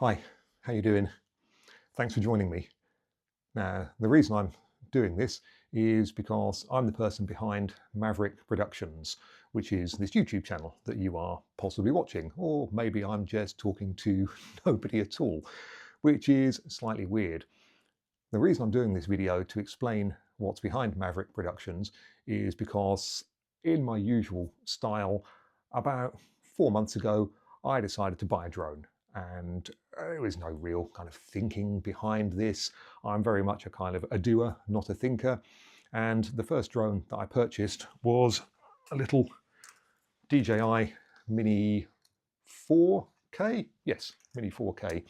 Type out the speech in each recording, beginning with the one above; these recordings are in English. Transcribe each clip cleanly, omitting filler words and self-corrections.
Hi, how you doing? Thanks for joining me. Now, the reason I'm doing this is because I'm the person behind Maverick Productions, which is this YouTube channel that you are possibly watching, or maybe I'm just talking to nobody at all, which is slightly weird. The reason I'm doing this video to explain what's behind Maverick Productions is because, in my usual style, about 4 months ago, I decided to buy a drone. And there was no real kind of thinking behind this. I'm very much a kind of a doer, not a thinker. And the first drone that I purchased was a little DJI Mini 4K. Yes, Mini 4K.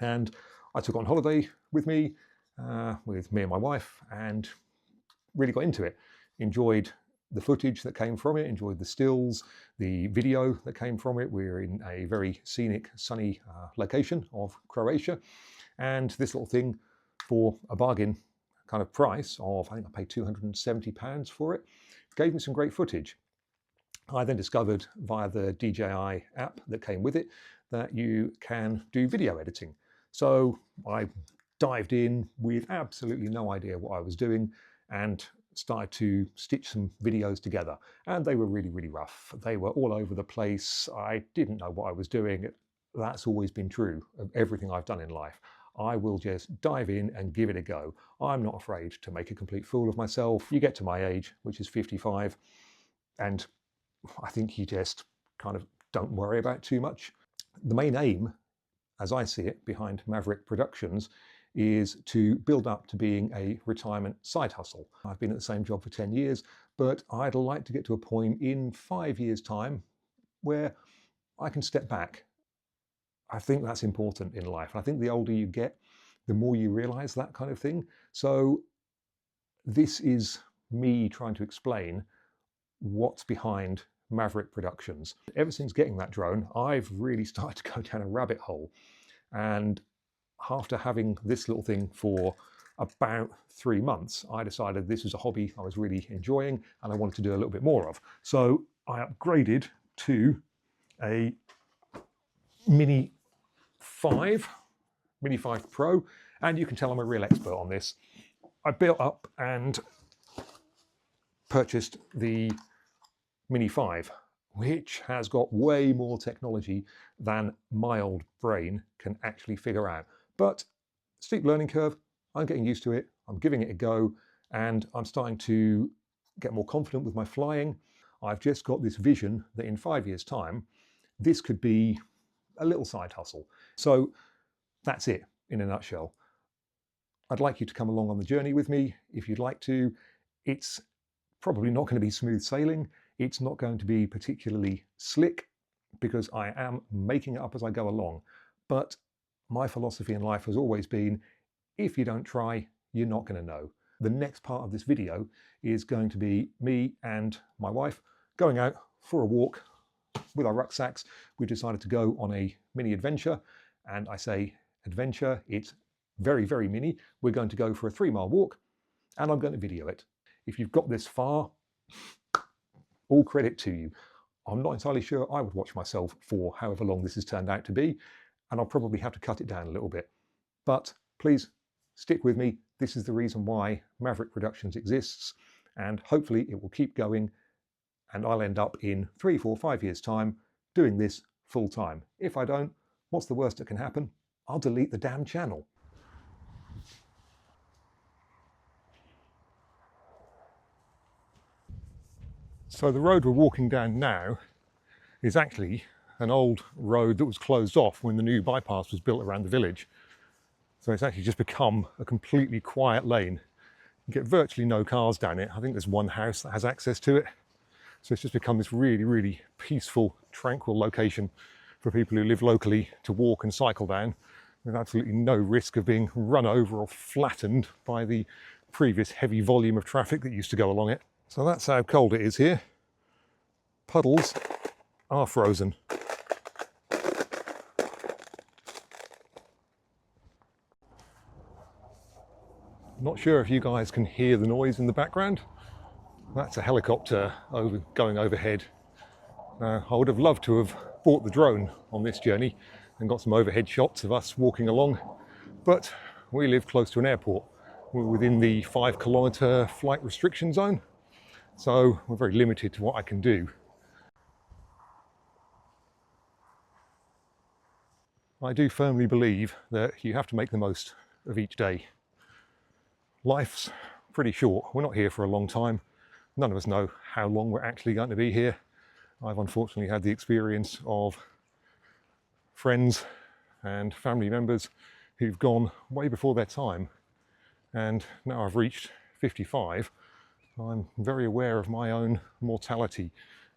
And I took it on holiday with me and my wife, and really got into it. Enjoyed the footage that came from it, enjoyed the stills, the video that came from it. We're in a very scenic, sunny location of Croatia, and this little thing, for a bargain kind of price of, I think I paid £270 for it, gave me some great footage. I then discovered via the DJI app that came with it that you can do video editing. So I dived in with absolutely no idea what I was doing and started to stitch some videos together. And they were really, really rough. They were all over the place. I didn't know what I was doing. That's always been true of everything I've done in life. I will just dive in and give it a go. I'm not afraid to make a complete fool of myself. You get to my age, which is 55, and I think you just kind of don't worry about too much. The main aim, as I see it, behind Maverick Productions is to build up to being a retirement side hustle. I've been at the same job for 10 years, but I'd like to get to a point in 5 years' time where I can step back. I think that's important in life. And I think the older you get, the more you realize that kind of thing. So this is me trying to explain what's behind Maverick Productions. Ever since getting that drone, I've really started to go down a rabbit hole. And after having this little thing for about 3 months, I decided this was a hobby I was really enjoying and I wanted to do a little bit more of. So I upgraded to a Mini 5 Pro, and you can tell I'm a real expert on this. I built up and purchased the Mini 5, which has got way more technology than my old brain can actually figure out. But steep learning curve, I'm getting used to it, I'm giving it a go, and I'm starting to get more confident with my flying. I've just got this vision that in 5 years' time, this could be a little side hustle. So that's it in a nutshell. I'd like you to come along on the journey with me if you'd like to. It's probably not going to be smooth sailing. It's not going to be particularly slick because I am making it up as I go along. But my philosophy in life has always been, if you don't try, you're not going to know. The next part of this video is going to be me and my wife going out for a walk with our rucksacks. We decided to go on a mini adventure, and I say adventure, it's very, very mini. We're going to go for a 3-mile walk, and I'm going to video it. If you've got this far, all credit to you. I'm not entirely sure I would watch myself for however long this has turned out to be, and I'll probably have to cut it down a little bit. But please stick with me. This is the reason why Maverick Productions exists, and hopefully it will keep going, and I'll end up in 3, 4, 5 years' time doing this full time. If I don't, what's the worst that can happen? I'll delete the damn channel. So the road we're walking down now is actually an old road that was closed off when the new bypass was built around the village. So it's actually just become a completely quiet lane. You get virtually no cars down it. I think there's one house that has access to it. So it's just become this really, really peaceful, tranquil location for people who live locally to walk and cycle down with absolutely no risk of being run over or flattened by the previous heavy volume of traffic that used to go along it. So that's how cold it is here. Puddles are frozen. Not sure if you guys can hear the noise in the background. That's a helicopter going overhead. I would have loved to have bought the drone on this journey, and got some overhead shots of us walking along. But we live close to an airport. We're within the 5-kilometre flight restriction zone, so we're very limited to what I can do. I do firmly believe that you have to make the most of each day. Life's pretty short. We're not here for a long time. None of us know how long we're actually going to be here. I've unfortunately had the experience of friends and family members who've gone way before their time, and now I've reached 55. I'm very aware of my own mortality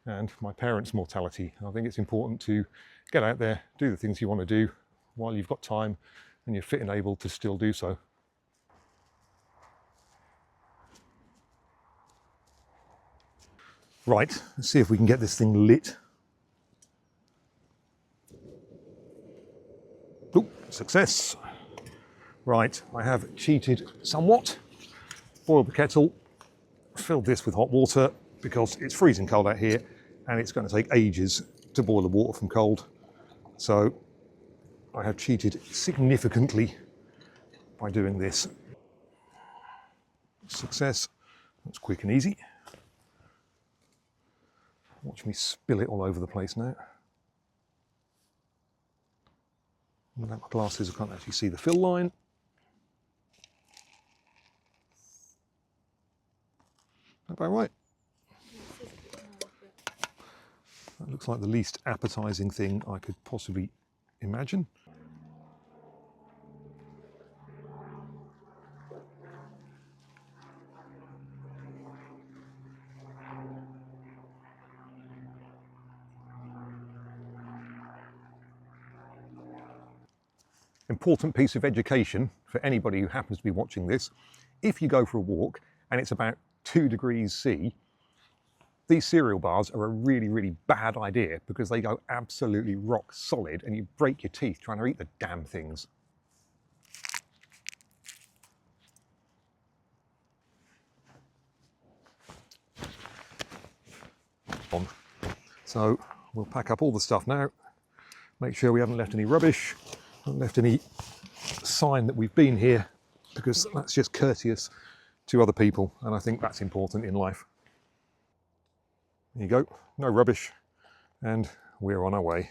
and my parents' mortality. I think it's important to get out there, do the things you want to do while you've got time and you're fit and able to still do so. Right, let's see if we can get this thing lit. Oh, success. Right, I have cheated somewhat. Boiled the kettle, filled this with hot water because it's freezing cold out here and it's going to take ages to boil the water from cold. So I have cheated significantly by doing this. Success. That's quick and easy. Watch me spill it all over the place now. Without my glasses, I can't actually see the fill line. About right. That looks like the least appetizing thing I could possibly imagine. Important piece of education for anybody who happens to be watching this. If you go for a walk and it's about 2 degrees C, these cereal bars are a really, really bad idea because they go absolutely rock solid and you break your teeth trying to eat the damn things. So we'll pack up all the stuff now, make sure we haven't left any rubbish, haven't left any sign that we've been here, because that's just courteous to other people, and I think that's important in life. There you go, no rubbish, and we're on our way.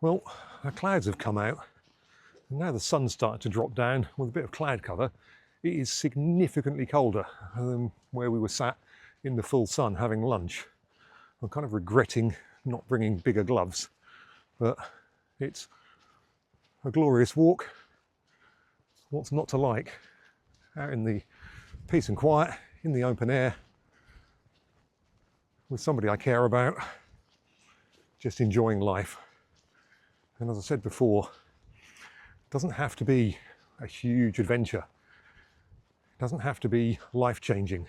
Well, the clouds have come out, and now the sun's starting to drop down with a bit of cloud cover. It is significantly colder than where we were sat in the full sun having lunch. I'm kind of regretting not bringing bigger gloves, but it's a glorious walk. What's not to like? Out in the peace and quiet, in the open air, with somebody I care about, just enjoying life. And as I said before, it doesn't have to be a huge adventure. It doesn't have to be life-changing.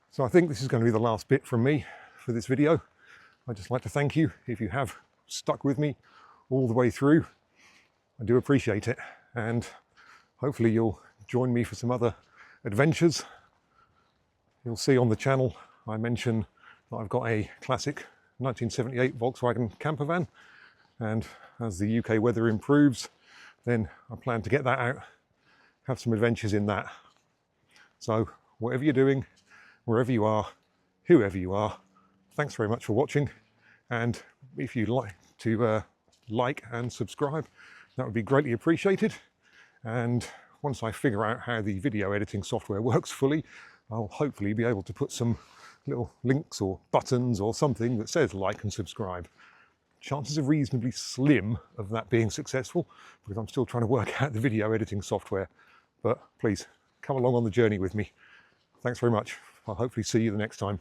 So I think this is going to be the last bit from me for this video. I'd just like to thank you if you have stuck with me all the way through. I do appreciate it, and hopefully you'll join me for some other adventures. You'll see on the channel I mention that I've got a classic 1978 Volkswagen camper van, and as the UK weather improves, then I plan to get that out, have some adventures in that. So whatever you're doing, wherever you are, whoever you are, thanks very much for watching, and if you'd like to like and subscribe, that would be greatly appreciated. And once I figure out how the video editing software works fully, I'll hopefully be able to put some little links or buttons or something that says like and subscribe. Chances are reasonably slim of that being successful because I'm still trying to work out the video editing software. But please come along on the journey with me. Thanks very much. I'll hopefully see you the next time.